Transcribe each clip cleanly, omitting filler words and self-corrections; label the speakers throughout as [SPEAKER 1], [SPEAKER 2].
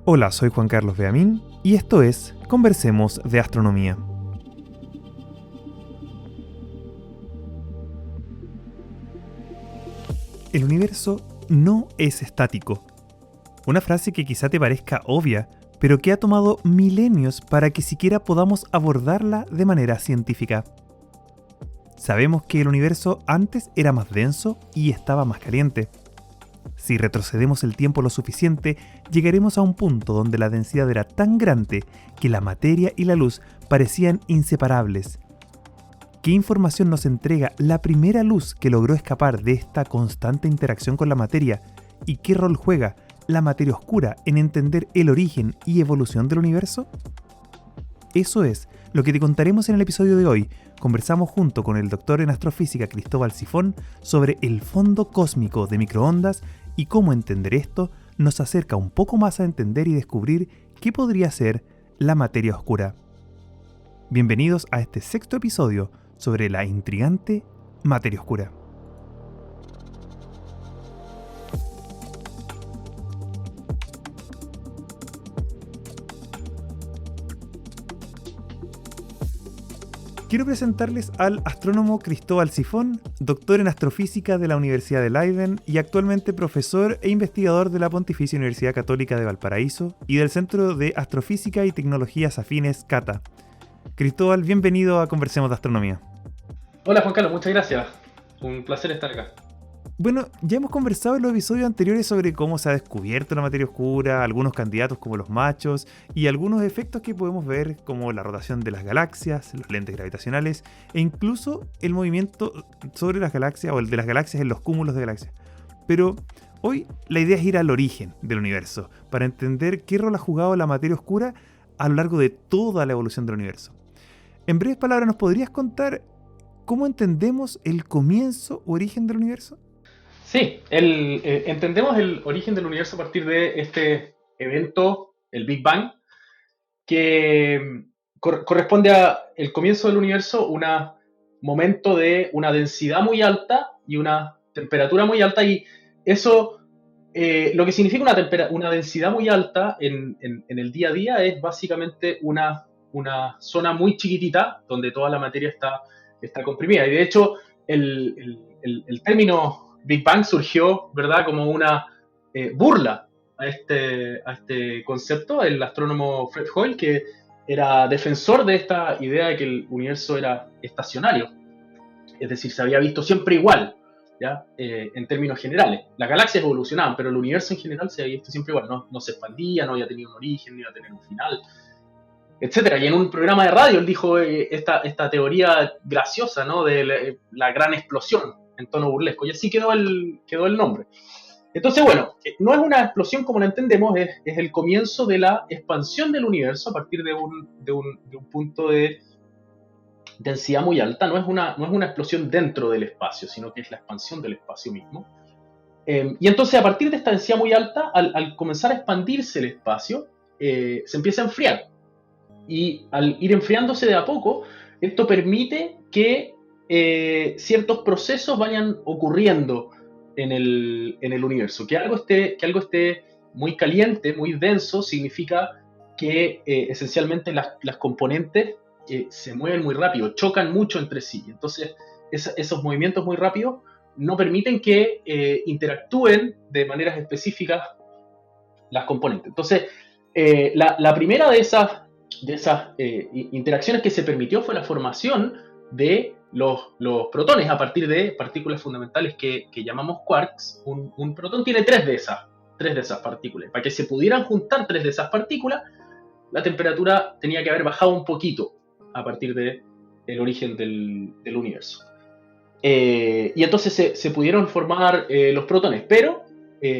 [SPEAKER 1] Hola, soy Juan Carlos Beamín y esto es Conversemos de Astronomía. El universo no es estático. Una frase que quizá te parezca obvia, pero que ha tomado milenios para que siquiera podamos abordarla de manera científica. Sabemos que el universo antes era más denso y estaba más caliente. Si retrocedemos el tiempo lo suficiente, llegaremos a un punto donde la densidad era tan grande que la materia y la luz parecían inseparables. ¿Qué información nos entrega la primera luz que logró escapar de esta constante interacción con la materia? ¿Y qué rol juega la materia oscura en entender el origen y evolución del universo? Eso es lo que te contaremos en el episodio de hoy. Conversamos junto con el doctor en astrofísica Cristóbal Sifón sobre el fondo cósmico de microondas y cómo entender esto nos acerca un poco más a entender y descubrir qué podría ser la materia oscura. Bienvenidos a este sexto episodio sobre la intrigante materia oscura. Quiero presentarles al astrónomo Cristóbal Sifón, doctor en astrofísica de la Universidad de Leiden y actualmente profesor e investigador de la Pontificia Universidad Católica de Valparaíso y del Centro de Astrofísica y Tecnologías Afines CATA. Cristóbal, bienvenido a Conversemos de Astronomía.
[SPEAKER 2] Hola Juan Carlos, muchas gracias. Un placer estar acá.
[SPEAKER 1] Bueno, ya hemos conversado en los episodios anteriores sobre cómo se ha descubierto la materia oscura, algunos candidatos como los machos y algunos efectos que podemos ver como la rotación de las galaxias, los lentes gravitacionales e incluso el movimiento sobre las galaxias o el de las galaxias en los cúmulos de galaxias. Pero hoy la idea es ir al origen del universo para entender qué rol ha jugado la materia oscura a lo largo de toda la evolución del universo. En breves palabras, ¿nos podrías contar cómo entendemos el comienzo o origen del universo?
[SPEAKER 2] Sí, entendemos el origen del universo a partir de este evento, el Big Bang, que corresponde a el comienzo del universo, un momento de una densidad muy alta y una temperatura muy alta, y eso, lo que significa una densidad muy alta en el día a día es básicamente una zona muy chiquitita donde toda la materia está comprimida. Y de hecho, el término Big Bang surgió, ¿verdad?, como una burla a este concepto. El astrónomo Fred Hoyle, que era defensor de esta idea de que el universo era estacionario, es decir, se había visto siempre igual, ¿ya? En términos generales. Las galaxias evolucionaban, pero el universo en general se había visto siempre igual, no se expandía, no había tenido un origen, no iba a tener un final, etcétera. Y en un programa de radio él dijo esta teoría graciosa, ¿no?, de la gran explosión, en tono burlesco, y así quedó el nombre. Entonces, bueno, no es una explosión como la entendemos, es el comienzo de la expansión del universo a partir de un punto de densidad muy alta. No es una explosión dentro del espacio, sino que es la expansión del espacio mismo. Y entonces, a partir de esta densidad muy alta, al comenzar a expandirse el espacio, se empieza a enfriar. Y al ir enfriándose de a poco, esto permite que ciertos procesos vayan ocurriendo en el universo. Que algo esté muy caliente, muy denso, significa que esencialmente las componentes se mueven muy rápido, chocan mucho entre sí. Entonces, esos movimientos muy rápidos no permiten que interactúen de maneras específicas las componentes. Entonces, la primera de esas interacciones que se permitió fue la formación de los protones a partir de partículas fundamentales que llamamos quarks. Un protón tiene tres de esas partículas. Para que se pudieran juntar tres de esas partículas, la temperatura tenía que haber bajado un poquito a partir del origen del universo. Y entonces se pudieron formar los protones, pero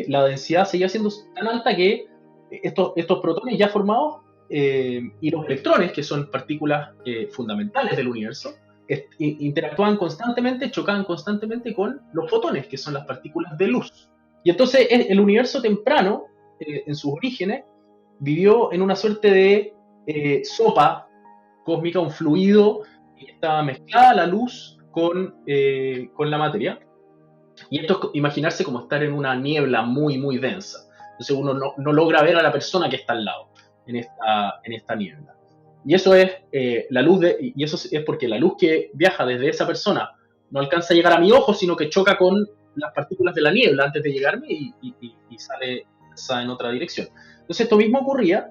[SPEAKER 2] la densidad seguía siendo tan alta que estos protones ya formados y los electrones, que son partículas fundamentales del universo, interactuaban constantemente, chocaban constantemente con los fotones, que son las partículas de luz. Y entonces el universo temprano, en sus orígenes, vivió en una suerte de sopa cósmica, un fluido que estaba mezclada la luz con la materia. Y esto es imaginarse como estar en una niebla muy, muy densa. Entonces uno no logra ver a la persona que está al lado en esta niebla. Y eso es y eso es porque la luz que viaja desde esa persona no alcanza a llegar a mi ojo, sino que choca con las partículas de la niebla antes de llegarme y sale en otra dirección. Entonces esto mismo ocurría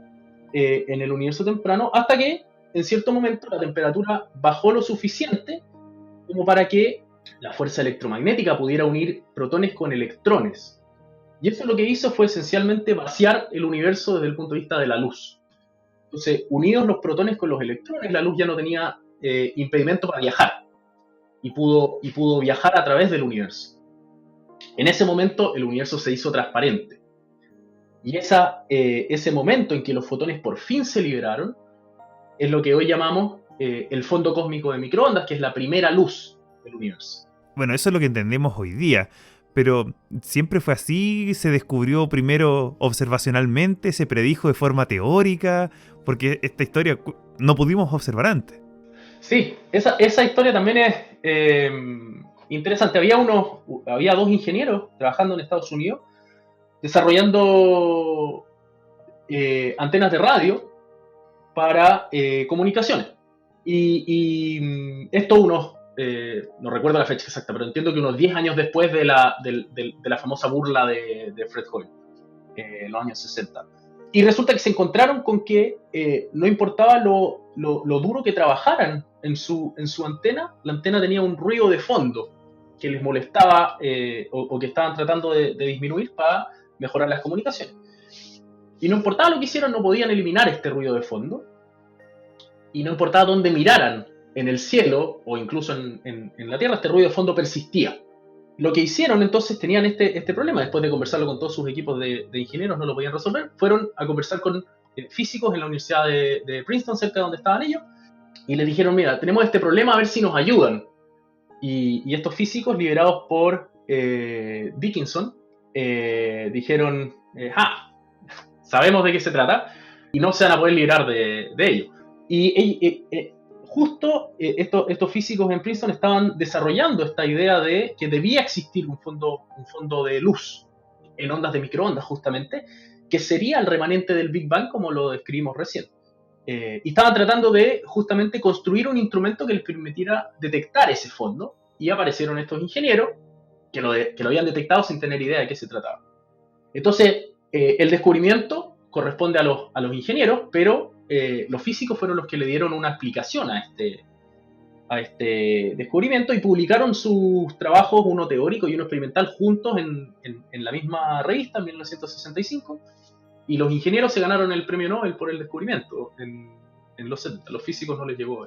[SPEAKER 2] en el universo temprano hasta que en cierto momento la temperatura bajó lo suficiente como para que la fuerza electromagnética pudiera unir protones con electrones. Y eso lo que hizo fue esencialmente vaciar el universo desde el punto de vista de la luz. Entonces, unidos los protones con los electrones, la luz ya no tenía impedimento para viajar y pudo viajar a través del universo. En ese momento el universo se hizo transparente. Y ese momento en que los fotones por fin se liberaron es lo que hoy llamamos el fondo cósmico de microondas, que es la primera luz del universo.
[SPEAKER 1] Bueno, eso es lo que entendemos hoy día, pero ¿siempre fue así? ¿Se descubrió primero observacionalmente? ¿Se predijo de forma teórica? Porque esta historia no pudimos observar antes.
[SPEAKER 2] Sí, esa historia también es interesante. Había dos ingenieros trabajando en Estados Unidos desarrollando antenas de radio para comunicaciones. Y esto no recuerdo la fecha exacta, pero entiendo que unos 10 años después de la famosa burla de Fred Hoyle, en los años 60. Y resulta que se encontraron con que no importaba lo duro que trabajaran en su antena, la antena tenía un ruido de fondo que les molestaba o que estaban tratando de disminuir para mejorar las comunicaciones. Y no importaba lo que hicieran, no podían eliminar este ruido de fondo. Y no importaba dónde miraran, en el cielo o incluso en la Tierra, este ruido de fondo persistía. Lo que hicieron entonces, tenían este problema, después de conversarlo con todos sus equipos de ingenieros, no lo podían resolver, fueron a conversar con físicos en la Universidad de Princeton, cerca de donde estaban ellos, y les dijeron, mira, tenemos este problema, a ver si nos ayudan. Y estos físicos, liderados por Dickinson, dijeron, sabemos de qué se trata, y no se van a poder liberar de ello. Y justo estos físicos en Princeton estaban desarrollando esta idea de que debía existir un fondo de luz en ondas de microondas, justamente, que sería el remanente del Big Bang, como lo describimos recién. Y estaban tratando de justamente construir un instrumento que les permitiera detectar ese fondo, y aparecieron estos ingenieros que lo habían detectado sin tener idea de qué se trataba. Entonces, el descubrimiento corresponde a los ingenieros, pero los físicos fueron los que le dieron una explicación a este descubrimiento y publicaron sus trabajos, uno teórico y uno experimental, juntos en la misma revista en 1965, y los ingenieros se ganaron el premio Nobel por el descubrimiento en los 70. Los físicos no les llegó.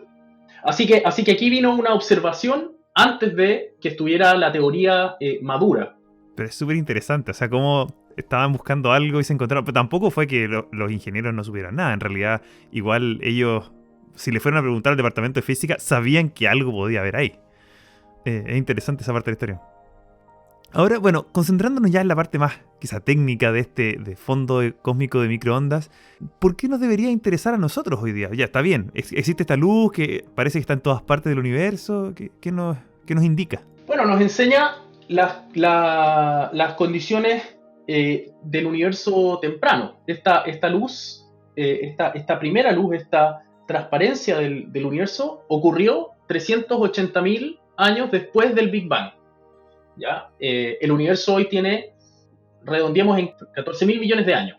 [SPEAKER 2] Así que aquí vino una observación antes de que estuviera la teoría madura.
[SPEAKER 1] Pero es súper interesante, o sea, cómo estaban buscando algo y se encontraron. Pero tampoco fue que los ingenieros no supieran nada. En realidad, igual ellos, si le fueron a preguntar al departamento de física, sabían que algo podía haber ahí. Es interesante esa parte de la historia. Ahora, bueno, concentrándonos ya en la parte más quizá técnica de fondo cósmico de microondas, ¿por qué nos debería interesar a nosotros hoy día? Ya, está bien, existe esta luz que parece que está en todas partes del universo. ¿Qué nos indica?
[SPEAKER 2] Bueno, nos enseña las condiciones del universo temprano. Esta luz, esta primera luz, esta transparencia del universo ocurrió 380.000 años después del Big Bang. ¿Ya? El universo hoy tiene, redondeamos en 14.000 millones de años,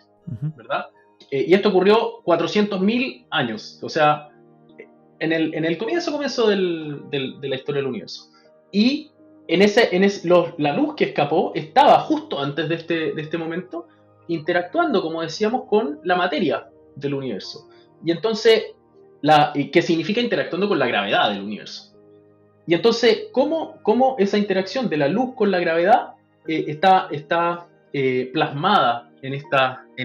[SPEAKER 2] ¿verdad? Y esto ocurrió 400.000 años, o sea, en el comienzo de la historia del universo. Y la luz que escapó estaba justo antes de este momento interactuando, como decíamos, con la materia del universo. Y entonces, ¿qué significa interactuando con la gravedad del universo? Y entonces, ¿cómo esa interacción de la luz con la gravedad está plasmada en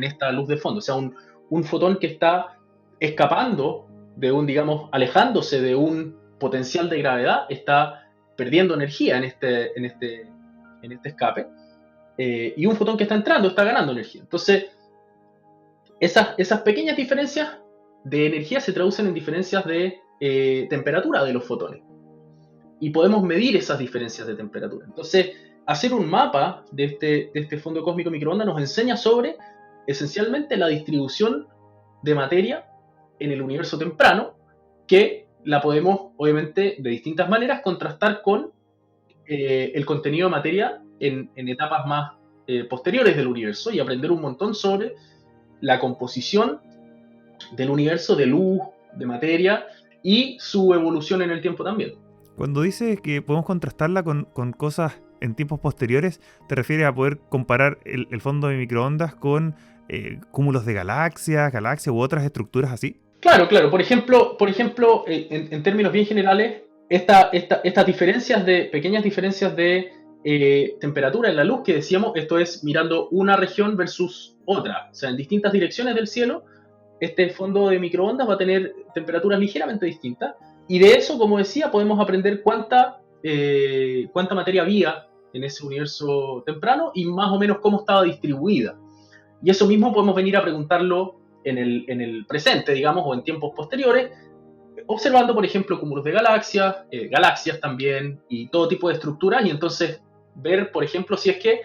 [SPEAKER 2] esta luz de fondo? O sea, un fotón que está escapando digamos, alejándose de un potencial de gravedad, está perdiendo energía en este escape, y un fotón que está entrando está ganando energía. Entonces, esas pequeñas diferencias de energía se traducen en diferencias de temperatura de los fotones. Y podemos medir esas diferencias de temperatura. Entonces, hacer un mapa de este fondo cósmico microondas nos enseña sobre, esencialmente, la distribución de materia en el universo temprano, que la podemos, obviamente, de distintas maneras contrastar con el contenido de materia en etapas más posteriores del universo y aprender un montón sobre la composición del universo de luz, de materia y su evolución en el tiempo también.
[SPEAKER 1] Cuando dices que podemos contrastarla con cosas en tiempos posteriores, ¿te refieres a poder comparar el fondo de microondas con cúmulos de galaxias u otras estructuras así?
[SPEAKER 2] Claro, claro. Por ejemplo en términos bien generales, estas diferencias pequeñas diferencias de temperatura en la luz que decíamos, esto es mirando una región versus otra, o sea, en distintas direcciones del cielo, este fondo de microondas va a tener temperaturas ligeramente distintas. Y de eso, como decía, podemos aprender cuánta materia había en ese universo temprano y más o menos cómo estaba distribuida. Y eso mismo podemos venir a preguntarlo en el presente, digamos, o en tiempos posteriores, observando, por ejemplo, cúmulos de galaxias, galaxias también, y todo tipo de estructuras, y entonces ver, por ejemplo, si es que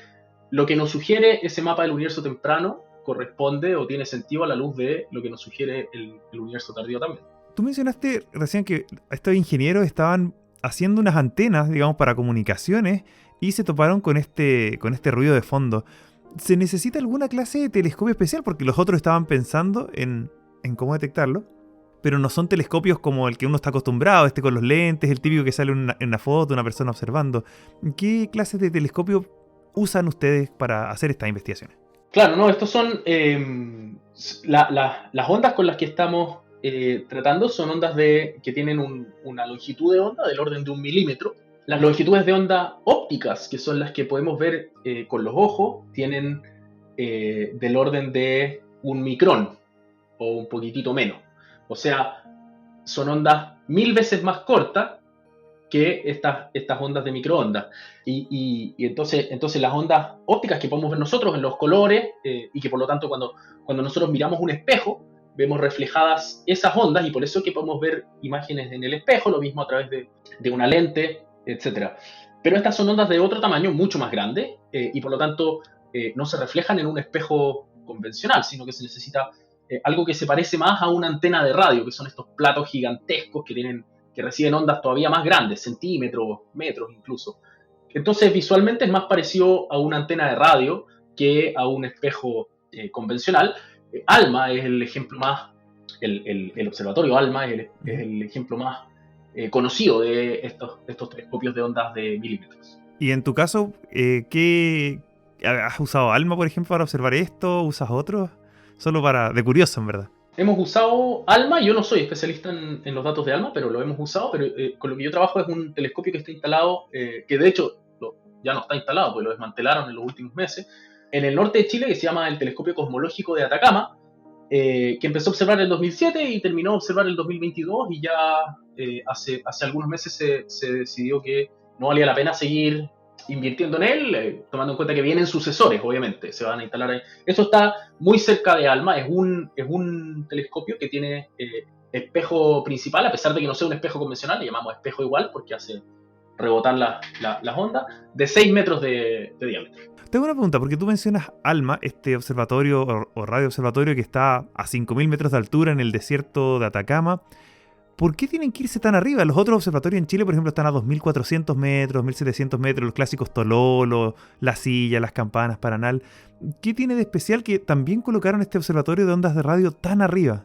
[SPEAKER 2] lo que nos sugiere ese mapa del universo temprano corresponde o tiene sentido a la luz de lo que nos sugiere el universo tardío también.
[SPEAKER 1] Tú mencionaste recién que estos ingenieros estaban haciendo unas antenas, digamos, para comunicaciones y se toparon con este ruido de fondo. ¿Se necesita alguna clase de telescopio especial? Porque los otros estaban pensando en cómo detectarlo, pero no son telescopios como el que uno está acostumbrado, con los lentes, el típico que sale en una foto, una persona observando. ¿Qué clases de telescopio usan ustedes para hacer estas investigaciones?
[SPEAKER 2] Claro, no, estos son las ondas con las que estamos tratando son ondas que tienen una longitud de onda del orden de 1 milímetro. Las longitudes de onda ópticas, que son las que podemos ver con los ojos, tienen del orden de 1 micrón o un poquitito menos. O sea, son ondas 1000 veces más cortas que estas ondas de microondas. Y entonces las ondas ópticas que podemos ver nosotros en los colores y que por lo tanto cuando nosotros miramos un espejo, vemos reflejadas esas ondas y por eso es que podemos ver imágenes en el espejo, lo mismo a través de una lente, etcétera. Pero estas son ondas de otro tamaño, mucho más grande, y por lo tanto no se reflejan en un espejo convencional, sino que se necesita algo que se parece más a una antena de radio, que son estos platos gigantescos que reciben ondas todavía más grandes, centímetros, metros incluso. Entonces visualmente es más parecido a una antena de radio que a un espejo convencional. ALMA es el ejemplo más, el observatorio ALMA es el ejemplo más conocido de estos telescopios de ondas de milímetros.
[SPEAKER 1] Y en tu caso, ¿qué has usado ALMA, por ejemplo, para observar esto? ¿Usas otros? Solo de curioso, en verdad.
[SPEAKER 2] Hemos usado ALMA, yo no soy especialista en los datos de ALMA, pero lo hemos usado, pero con lo que yo trabajo es un telescopio que está instalado, que de hecho ya no está instalado, porque lo desmantelaron en los últimos meses, en el norte de Chile, que se llama el Telescopio Cosmológico de Atacama, que empezó a observar en el 2007 y terminó a observar en el 2022 y ya hace algunos meses se decidió que no valía la pena seguir invirtiendo en él, tomando en cuenta que vienen sucesores, obviamente, se van a instalar ahí. Esto está muy cerca de ALMA, es un telescopio que tiene espejo principal, a pesar de que no sea un espejo convencional, le llamamos espejo igual porque hace rebotar las ondas, de 6 metros de diámetro.
[SPEAKER 1] Tengo una pregunta, porque tú mencionas ALMA, este observatorio o radioobservatorio que está a 5.000 metros de altura en el desierto de Atacama. ¿Por qué tienen que irse tan arriba? Los otros observatorios en Chile, por ejemplo, están a 2.400 metros, 1.700 metros, los clásicos Tololo, La Silla, Las Campanas, Paranal. ¿Qué tiene de especial que también colocaron este observatorio de ondas de radio tan arriba?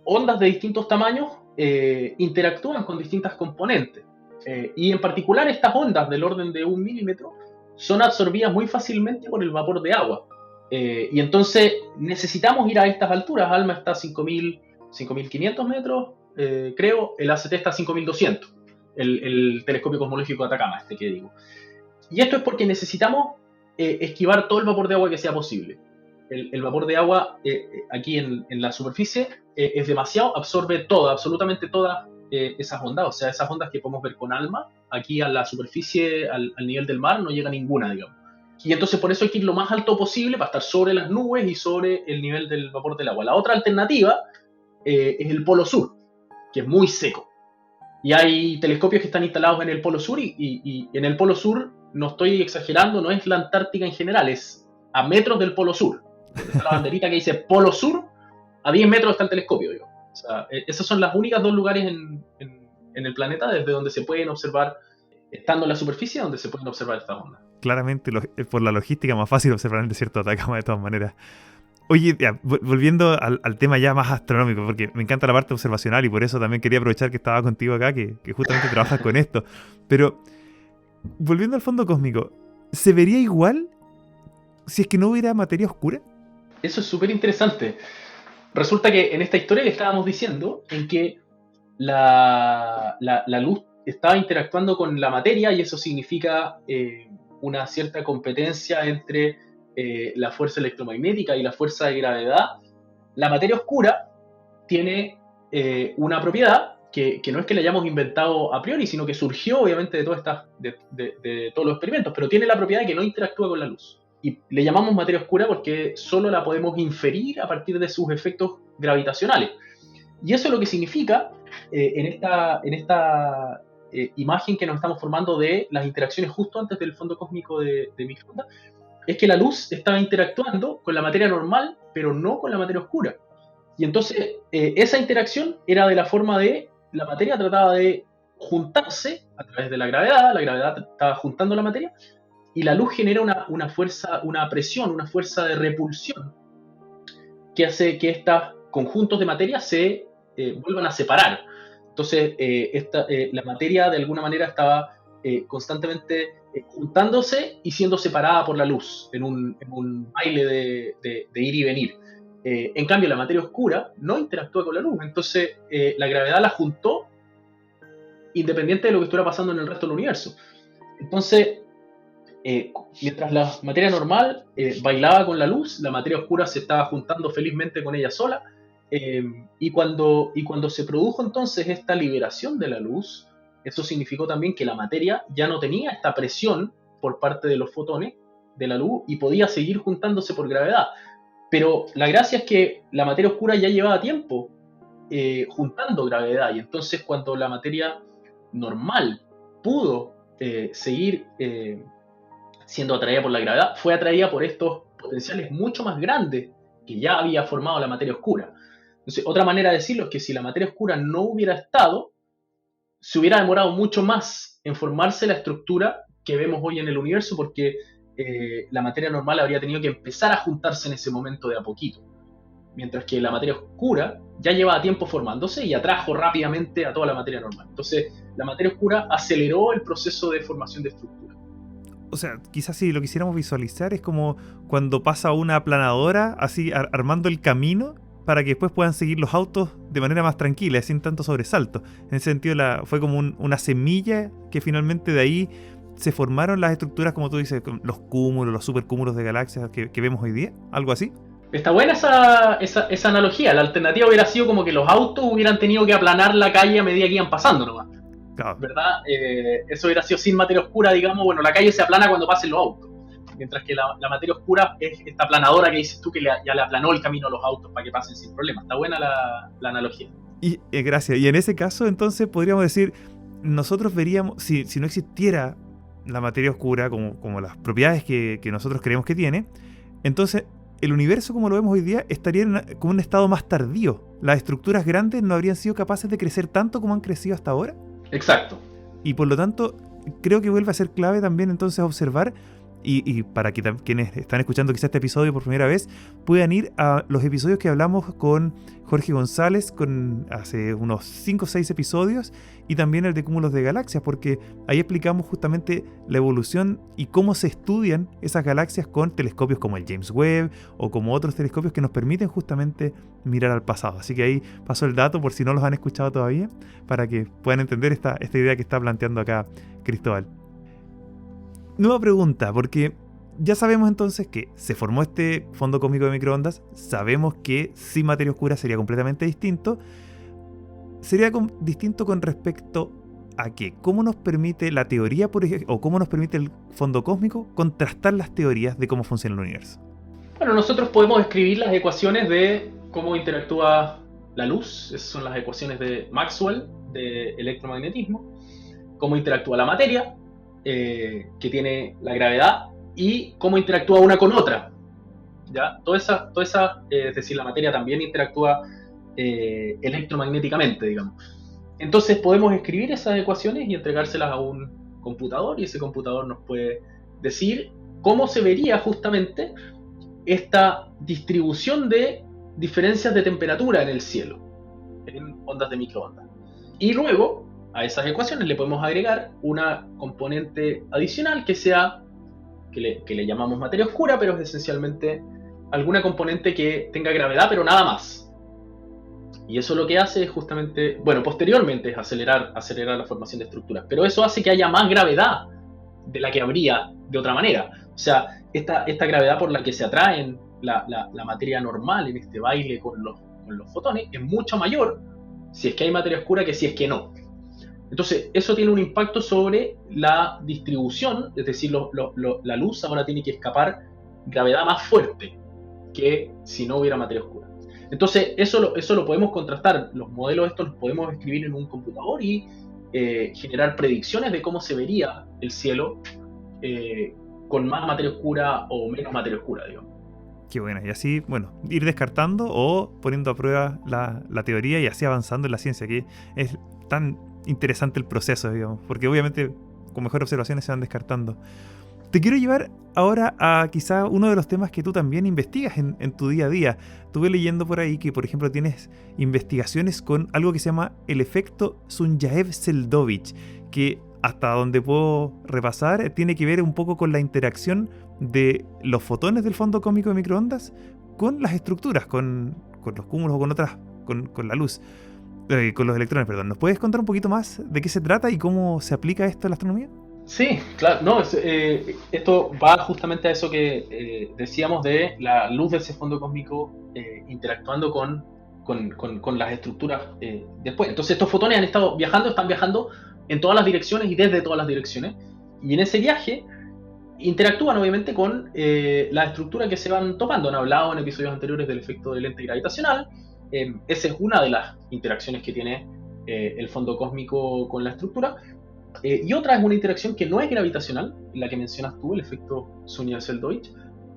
[SPEAKER 2] Ondas de distintos tamaños interactúan con distintas componentes. Y en particular estas ondas del orden de 1 milímetro son absorbidas muy fácilmente por el vapor de agua. Y entonces necesitamos ir a estas alturas. ALMA está a 5.500 metros, creo. El ACT está a 5.200, el telescopio cosmológico de Atacama, este que digo. Y esto es porque necesitamos esquivar todo el vapor de agua que sea posible. El vapor de agua aquí en la superficie es demasiado, absorbe absolutamente todas esas ondas, o sea, esas ondas que podemos ver con ALMA, aquí a la superficie, al nivel del mar, no llega ninguna, digamos. Y entonces por eso hay que ir lo más alto posible para estar sobre las nubes y sobre el nivel del vapor del agua. La otra alternativa es el polo sur, que es muy seco. Y hay telescopios que están instalados en el polo sur y en el polo sur no estoy exagerando, no es la Antártica en general, es a metros del Polo Sur. Está la banderita que dice Polo Sur, a 10 metros está el telescopio, digo. O sea, esos son las únicas dos lugares en el planeta desde donde se pueden observar, estando en la superficie, donde se pueden observar estas ondas.
[SPEAKER 1] Claramente, por la logística, más fácil observar el desierto de Atacama de todas maneras. Oye, ya, volviendo al tema ya más astronómico, porque me encanta la parte observacional y por eso también quería aprovechar que estaba contigo acá, que justamente trabajas con esto. Pero, volviendo al fondo cósmico, ¿se vería igual si es que no hubiera materia oscura?
[SPEAKER 2] Eso es súper interesante. Resulta que en esta historia que estábamos diciendo, en que la luz estaba interactuando con la materia y eso significa una cierta competencia entre la fuerza electromagnética y la fuerza de gravedad. La materia oscura tiene una propiedad que no es que la hayamos inventado a priori, sino que surgió obviamente de de todos los experimentos, pero tiene la propiedad de que no interactúa con la luz. Y le llamamos materia oscura porque solo la podemos inferir a partir de sus efectos gravitacionales. Y eso es lo que significa en esta imagen que nos estamos formando de las interacciones justo antes del fondo cósmico de microondas, es que la luz estaba interactuando con la materia normal, pero no con la materia oscura. Y entonces esa interacción era de la forma de la materia trataba de juntarse a través de la gravedad estaba juntando la materia, y la luz genera una fuerza, una presión, una fuerza de repulsión que hace que estos conjuntos de materia se vuelvan a separar. Entonces, la materia de alguna manera estaba constantemente juntándose y siendo separada por la luz en un baile de ir y venir. En cambio, la materia oscura no interactúa con la luz. Entonces, la gravedad la juntó independiente de lo que estuviera pasando en el resto del universo. Entonces, mientras la materia normal bailaba con la luz, la materia oscura se estaba juntando felizmente con ella sola, y cuando se produjo entonces esta liberación de la luz, eso significó también que la materia ya no tenía esta presión por parte de los fotones de la luz y podía seguir juntándose por gravedad. Pero la gracia es que la materia oscura ya llevaba tiempo juntando gravedad, y entonces cuando la materia normal pudo seguir siendo atraída por la gravedad, fue atraída por estos potenciales mucho más grandes que ya había formado la materia oscura. Entonces, otra manera de decirlo es que si la materia oscura no hubiera estado, se hubiera demorado mucho más en formarse la estructura que vemos hoy en el universo, porque la materia normal habría tenido que empezar a juntarse en ese momento de a poquito. Mientras que la materia oscura ya llevaba tiempo formándose y atrajo rápidamente a toda la materia normal. Entonces, la materia oscura aceleró el proceso de formación de estructura.
[SPEAKER 1] O sea, quizás si lo quisiéramos visualizar es como cuando pasa una aplanadora así armando el camino para que después puedan seguir los autos de manera más tranquila, sin tanto sobresalto. En ese sentido fue como una semilla que finalmente de ahí se formaron las estructuras, como tú dices, los cúmulos, los supercúmulos de galaxias que vemos hoy día, algo así.
[SPEAKER 2] Está buena esa analogía. La alternativa hubiera sido como que los autos hubieran tenido que aplanar la calle a medida que iban pasando nomás.
[SPEAKER 1] Claro.
[SPEAKER 2] ¿Verdad? Eso hubiera sido sin materia oscura, digamos. Bueno, la calle se aplana cuando pasen los autos. Mientras que la materia oscura es esta aplanadora que dices tú que ya le aplanó el camino a los autos para que pasen sin problema. Está buena la analogía.
[SPEAKER 1] Y gracias. Y en ese caso, entonces, podríamos decir, nosotros veríamos, si no existiera la materia oscura como las propiedades que nosotros creemos que tiene, entonces el universo como lo vemos hoy día estaría como un estado más tardío. Las estructuras grandes no habrían sido capaces de crecer tanto como han crecido hasta ahora.
[SPEAKER 2] Exacto.
[SPEAKER 1] Y por lo tanto, creo que vuelve a ser clave también entonces observar, y para que quienes están escuchando quizá este episodio por primera vez, puedan ir a los episodios que hablamos con Jorge González hace unos 5 o 6 episodios, y también el de Cúmulos de Galaxias, porque ahí explicamos justamente la evolución y cómo se estudian esas galaxias con telescopios como el James Webb o como otros telescopios que nos permiten justamente mirar al pasado. Así que ahí paso el dato por si no los han escuchado todavía, para que puedan entender esta idea que está planteando acá Cristóbal. Nueva pregunta, porque ya sabemos entonces que se formó este fondo cósmico de microondas, sabemos que sin materia oscura sería completamente distinto. Sería distinto con respecto a qué, cómo nos permite la teoría, por ejemplo, o cómo nos permite el fondo cósmico contrastar las teorías de cómo funciona el universo.
[SPEAKER 2] Bueno, nosotros podemos escribir las ecuaciones de cómo interactúa la luz, esas son las ecuaciones de Maxwell, de electromagnetismo, cómo interactúa la materia, que tiene la gravedad y cómo interactúa una con otra. ¿Ya? Toda esa es decir, la materia también interactúa electromagnéticamente, digamos. Entonces podemos escribir esas ecuaciones y entregárselas a un computador, y ese computador nos puede decir cómo se vería justamente esta distribución de diferencias de temperatura en el cielo, en ondas de microondas. Y luego a esas ecuaciones le podemos agregar una componente adicional que le llamamos materia oscura, pero es esencialmente alguna componente que tenga gravedad, pero nada más. Y eso lo que hace es justamente, bueno, posteriormente es acelerar la formación de estructuras, pero eso hace que haya más gravedad de la que habría de otra manera. O sea, esta gravedad por la que se atraen la materia normal en este baile con los fotones es mucho mayor si es que hay materia oscura que si es que no. Entonces, eso tiene un impacto sobre la distribución, es decir, la luz ahora tiene que escapar gravedad más fuerte que si no hubiera materia oscura. Entonces, eso lo podemos contrastar. Los modelos estos los podemos escribir en un computador y generar predicciones de cómo se vería el cielo con más materia oscura o menos materia oscura, digamos.
[SPEAKER 1] Qué buena. Y así, bueno, ir descartando o poniendo a prueba la teoría y así avanzando en la ciencia, que es tan interesante el proceso, digamos, porque obviamente con mejores observaciones se van descartando. Te quiero llevar ahora a quizá uno de los temas que tú también investigas en tu día a día. Estuve leyendo por ahí que, por ejemplo, tienes investigaciones con algo que se llama el efecto Sunyaev-Seldovich, que hasta donde puedo repasar tiene que ver un poco con la interacción de los fotones del fondo cósmico de microondas con las estructuras, con los cúmulos o con la luz, con los electrones, perdón. ¿Nos puedes contar un poquito más de qué se trata y cómo se aplica esto a la astronomía?
[SPEAKER 2] Sí, claro, no, esto va justamente a eso que decíamos de la luz de ese fondo cósmico interactuando con las estructuras después. Entonces estos fotones están viajando en todas las direcciones y desde todas las direcciones, y en ese viaje interactúan obviamente con las estructuras que se van topando. Han hablado en episodios anteriores del efecto de lente gravitacional. Esa es una de las interacciones que tiene el fondo cósmico con la estructura. Y otra es una interacción que no es gravitacional, la que mencionas tú, el efecto Sunyaev-Seldovich,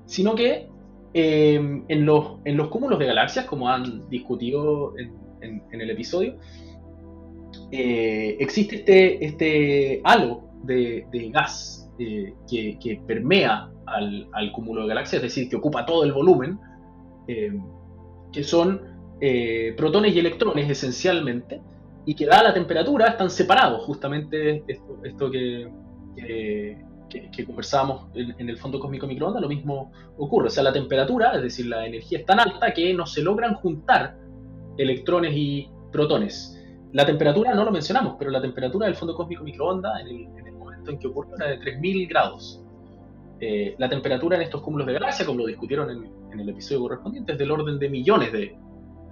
[SPEAKER 2] sino que en los cúmulos de galaxias, como han discutido en el episodio, existe este halo de gas que permea al cúmulo de galaxias, es decir, que ocupa todo el volumen, que son protones y electrones esencialmente, y que dada la temperatura están separados. Justamente esto que conversábamos en el fondo cósmico microondas, lo mismo ocurre. O sea, la temperatura, es decir, la energía es tan alta que no se logran juntar electrones y protones. La temperatura no lo mencionamos, pero la temperatura del fondo cósmico microondas en el momento en que ocurre era de 3000 grados. La temperatura en estos cúmulos de galaxia, como lo discutieron en el episodio correspondiente, es del orden de millones de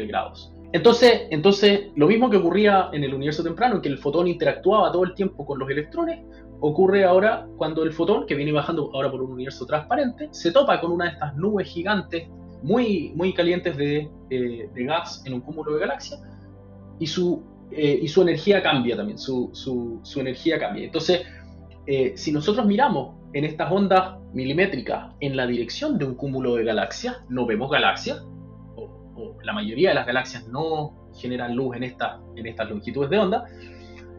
[SPEAKER 2] grados. Entonces, lo mismo que ocurría en el universo temprano, en que el fotón interactuaba todo el tiempo con los electrones, ocurre ahora cuando el fotón, que viene bajando ahora por un universo transparente, se topa con una de estas nubes gigantes muy, muy calientes de gas en un cúmulo de galaxia, y su energía cambia también, su energía cambia. Entonces, si nosotros miramos en estas ondas milimétricas en la dirección de un cúmulo de galaxias, no vemos galaxias, o la mayoría de las galaxias no generan luz en estas longitudes de onda.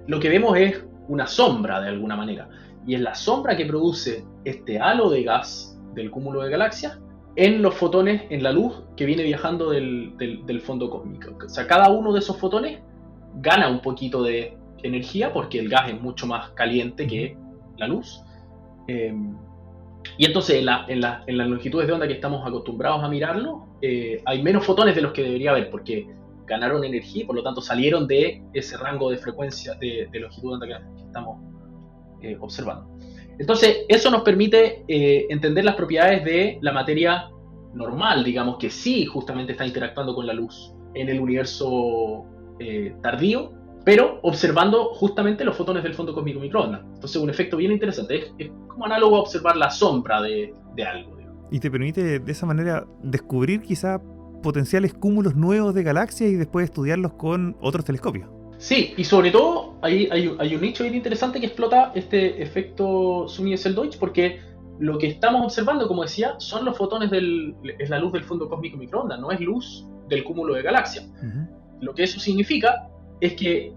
[SPEAKER 2] Lo que vemos es una sombra de alguna manera, y es la sombra que produce este halo de gas del cúmulo de galaxias en los fotones, en la luz que viene viajando del fondo cósmico. O sea, cada uno de esos fotones gana un poquito de energía porque el gas es mucho más caliente que la luz. Y entonces en las longitudes de onda que estamos acostumbrados a mirarlo, hay menos fotones de los que debería haber, porque ganaron energía y por lo tanto salieron de ese rango de frecuencia de longitud de onda que estamos observando. Entonces eso nos permite entender las propiedades de la materia normal, digamos, que sí justamente está interactuando con la luz en el universo tardío, pero observando justamente los fotones del fondo cósmico microondas. Entonces un efecto bien interesante, es como análogo a observar la sombra de algo, digamos.
[SPEAKER 1] Y te permite de esa manera descubrir quizá potenciales cúmulos nuevos de galaxias y después estudiarlos con otros telescopios.
[SPEAKER 2] Sí, y sobre todo hay un nicho bien interesante que explota este efecto Sunny-Selldeuch, porque lo que estamos observando, como decía, son los fotones es la luz del fondo cósmico microondas, no es luz del cúmulo de galaxias. Lo que eso significa es que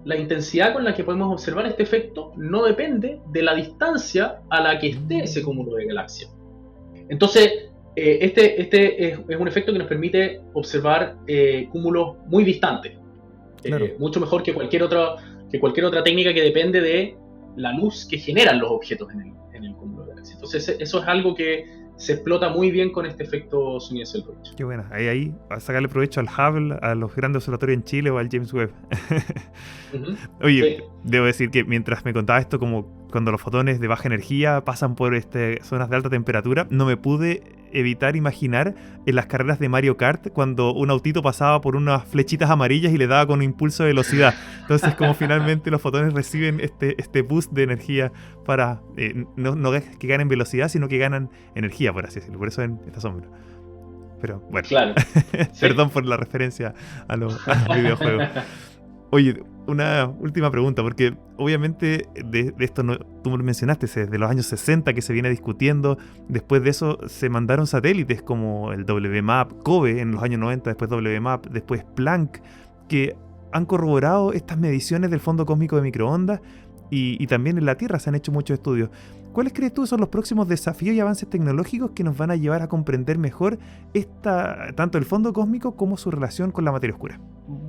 [SPEAKER 2] la intensidad con la que podemos observar este efecto no depende de la distancia a la que esté ese cúmulo de galaxias. Entonces, este es un efecto que nos permite observar cúmulos muy distantes.
[SPEAKER 1] Claro.
[SPEAKER 2] Mucho mejor que cualquier otra técnica que depende de la luz que generan los objetos en el cúmulo de galaxias. Entonces, eso es algo que se explota muy bien con este efecto Sunny-Selldeuch.
[SPEAKER 1] Qué buena. Ahí a sacarle provecho al Hubble, a los grandes observatorios en Chile o al James Webb. Oye, sí. Debo decir que mientras me contaba esto, como cuando los fotones de baja energía pasan por zonas de alta temperatura, no me pude evitar imaginar en las carreras de Mario Kart cuando un autito pasaba por unas flechitas amarillas y le daba con un impulso de velocidad. Entonces, como finalmente los fotones reciben este boost de energía para no que ganen velocidad, sino que ganan energía, por así decirlo. Por eso está asombro. Pero bueno,
[SPEAKER 2] claro.
[SPEAKER 1] Perdón por la referencia a los videojuegos. Oye, una última pregunta, porque obviamente de esto tú me mencionaste, desde los años 60 que se viene discutiendo. Después de eso se mandaron satélites como el WMAP, COBE en los años 90, después WMAP, después Planck, que han corroborado estas mediciones del fondo cósmico de microondas y también en la Tierra se han hecho muchos estudios. ¿Cuáles crees tú son los próximos desafíos y avances tecnológicos que nos van a llevar a comprender mejor tanto el fondo cósmico como su relación con la materia oscura?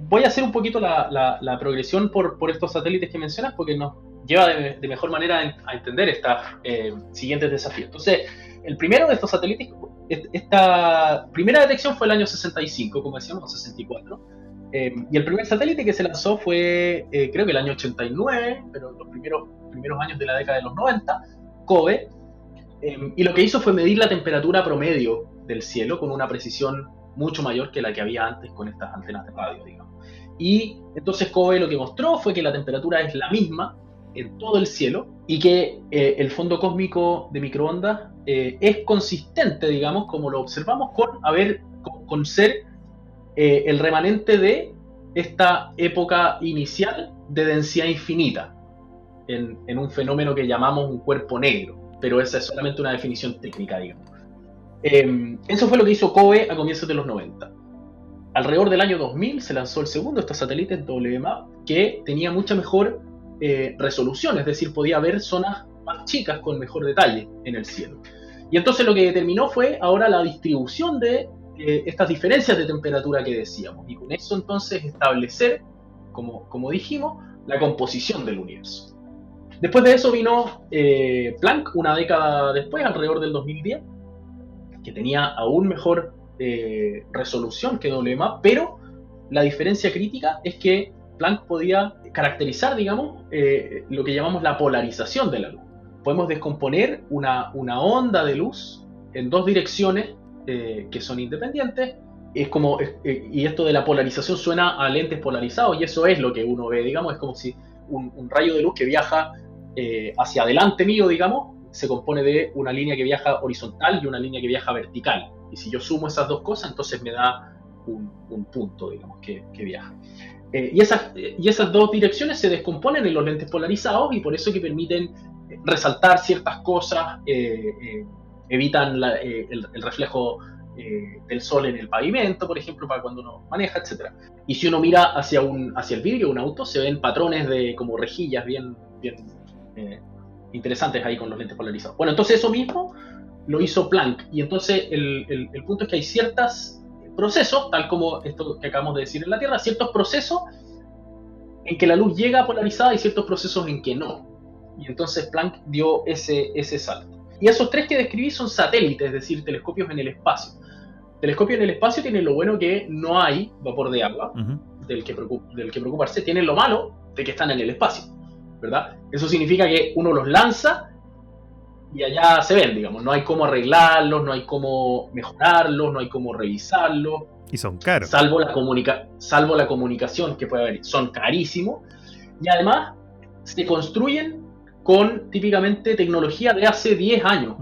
[SPEAKER 2] Voy a hacer un poquito la progresión por estos satélites que mencionas, porque nos lleva de mejor manera a entender estos siguientes desafíos. Entonces, el primero de estos satélites, esta primera detección fue el año 65, como decíamos, o 64. Y el primer satélite que se lanzó fue, creo que el año 89, pero los primeros años de la década de los 90, COBE, y lo que hizo fue medir la temperatura promedio del cielo con una precisión mucho mayor que la que había antes con estas antenas de radio, digamos. Y entonces COBE lo que mostró fue que la temperatura es la misma en todo el cielo y que el fondo cósmico de microondas es consistente, digamos, como lo observamos, con ser el remanente de esta época inicial de densidad infinita en un fenómeno que llamamos un cuerpo negro, pero esa es solamente una definición técnica, digamos. Eso fue lo que hizo COBE a comienzos de los 90. Alrededor del año 2000 se lanzó el segundo de estos satélites, WMAP, que tenía mucha mejor resolución, es decir, podía ver zonas más chicas con mejor detalle en el cielo. Y entonces lo que determinó fue ahora la distribución de estas diferencias de temperatura que decíamos, y con eso entonces establecer, como dijimos, la composición del universo. Después de eso vino Planck, una década después, alrededor del 2010, que tenía aún mejor resolución que WMAP, pero la diferencia crítica es que Planck podía caracterizar, digamos, lo que llamamos la polarización de la luz. Podemos descomponer una onda de luz en dos direcciones que son independientes. Y esto de la polarización suena a lentes polarizados, y eso es lo que uno ve, digamos, es como si un rayo de luz que viaja hacia adelante mío, digamos, se compone de una línea que viaja horizontal y una línea que viaja vertical. Y si yo sumo esas dos cosas, entonces me da un punto, digamos, que viaja. Y esas dos direcciones se descomponen en los lentes polarizados, y por eso que permiten resaltar ciertas cosas, evitan el reflejo del sol en el pavimento, por ejemplo, para cuando uno maneja, etc. Y si uno mira hacia el vidrio de un auto, se ven patrones de como rejillas bien interesantes ahí con los lentes polarizados. Bueno, entonces eso mismo lo hizo Planck, y entonces el punto es que hay ciertos procesos, tal como esto que acabamos de decir en la Tierra, ciertos procesos en que la luz llega polarizada y ciertos procesos en que no. Y entonces Planck dio ese salto. Y esos tres que describí son satélites, es decir, telescopios en el espacio. Telescopios en el espacio tienen lo bueno que no hay vapor de agua, del que preocuparse. Tienen lo malo de que están en el espacio, ¿verdad? Eso significa que uno los lanza y allá se ven, digamos. No hay cómo arreglarlos, no hay cómo mejorarlos, no hay cómo revisarlos.
[SPEAKER 1] Y son caros.
[SPEAKER 2] Salvo la comunicación que puede haber. Son carísimos. Y además se construyen con típicamente tecnología de hace 10 años.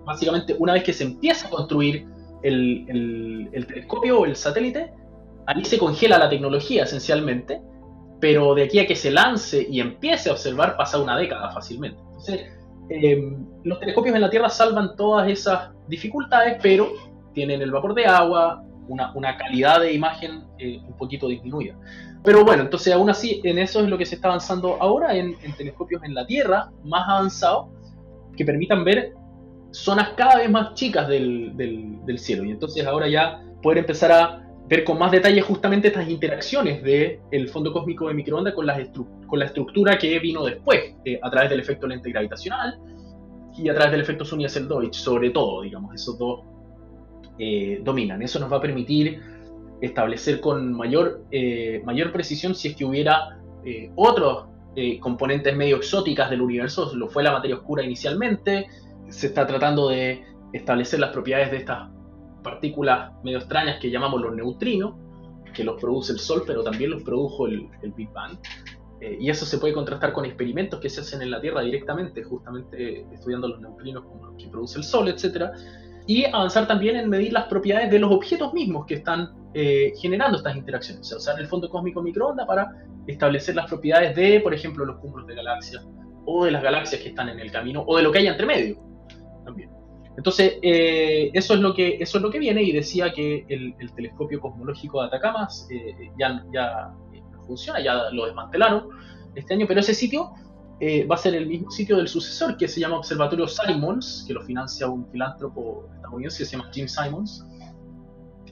[SPEAKER 2] Básicamente, una vez que se empieza a construir el telescopio o el satélite, ahí se congela la tecnología esencialmente, pero de aquí a que se lance y empiece a observar pasa una década fácilmente. Entonces, los telescopios en la Tierra salvan todas esas dificultades, pero tienen el vapor de agua, una calidad de imagen un poquito disminuida. Pero bueno, entonces aún así en eso es lo que se está avanzando ahora, en telescopios en la Tierra más avanzados que permitan ver zonas cada vez más chicas del cielo. Y entonces ahora ya poder empezar a ver con más detalle justamente estas interacciones del fondo cósmico de microondas con la estructura que vino después, a través del efecto lente gravitacional y a través del efecto Sunyaev-Seldovic, sobre todo, digamos, esos dos dominan. Eso nos va a permitir establecer con mayor precisión si es que hubiera otros componentes medio exóticas del universo. Lo fue la materia oscura inicialmente. Se está tratando de establecer las propiedades de estas partículas medio extrañas que llamamos los neutrinos, que los produce el Sol, pero también los produjo el Big Bang. Y eso se puede contrastar con experimentos que se hacen en la Tierra directamente, justamente estudiando los neutrinos como los que produce el Sol, etc. Y avanzar también en medir las propiedades de los objetos mismos que están generando estas interacciones. O sea, usar el fondo cósmico microondas para establecer las propiedades de, por ejemplo, los cúmulos de galaxias, o de las galaxias que están en el camino, o de lo que hay entre medio también. Entonces, eso es lo que viene, y decía que el telescopio cosmológico de Atacama ya no funciona, ya lo desmantelaron este año, pero ese sitio va a ser el mismo sitio del sucesor, que se llama Observatorio Simons, que lo financia un filántropo estadounidense que se llama Jim Simons,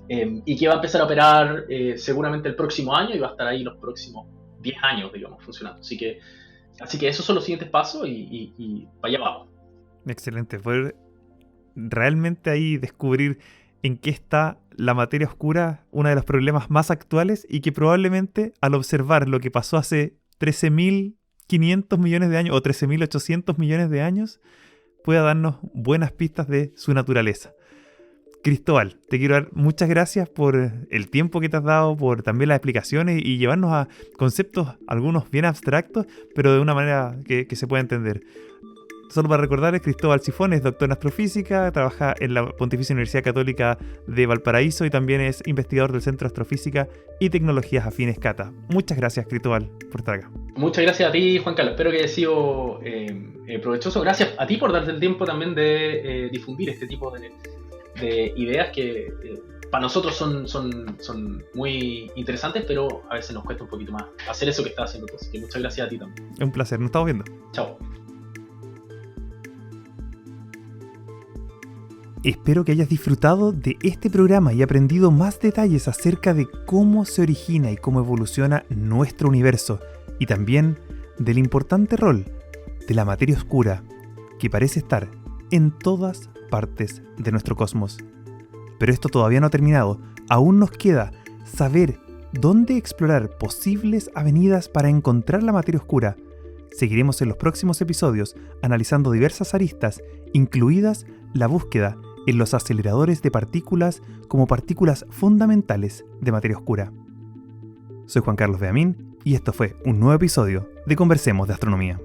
[SPEAKER 2] y que va a empezar a operar seguramente el próximo año, y va a estar ahí los próximos 10 años, digamos, funcionando. Así que esos son los siguientes pasos, y para allá vamos.
[SPEAKER 1] Excelente, poder realmente ahí descubrir en qué está la materia oscura, uno de los problemas más actuales, y que probablemente al observar lo que pasó hace 13.500 millones de años o 13.800 millones de años pueda darnos buenas pistas de su naturaleza. Cristóbal, te quiero dar muchas gracias por el tiempo que te has dado, por también las explicaciones y llevarnos a conceptos, algunos bien abstractos, pero de una manera que se pueda entender. Solo para recordarles, Cristóbal Sifón es doctor en astrofísica, trabaja en la Pontificia Universidad Católica de Valparaíso y también es investigador del Centro de Astrofísica y Tecnologías Afines CATA. Muchas gracias, Cristóbal, por estar acá.
[SPEAKER 2] Muchas gracias a ti, Juan Carlos. Espero que haya sido provechoso. Gracias a ti por darte el tiempo también de difundir este tipo de ideas que para nosotros son muy interesantes, pero a veces nos cuesta un poquito más hacer eso que estás haciendo tú. Así que muchas gracias a ti también.
[SPEAKER 1] Es un placer, nos estamos viendo.
[SPEAKER 2] Chao.
[SPEAKER 1] Espero que hayas disfrutado de este programa y aprendido más detalles acerca de cómo se origina y cómo evoluciona nuestro universo, y también del importante rol de la materia oscura, que parece estar en todas partes de nuestro cosmos. Pero esto todavía no ha terminado. Aún nos queda saber dónde explorar posibles avenidas para encontrar la materia oscura. Seguiremos en los próximos episodios analizando diversas aristas, incluidas la búsqueda en los aceleradores de partículas como partículas fundamentales de materia oscura. Soy Juan Carlos Beamín y esto fue un nuevo episodio de Conversemos de Astronomía.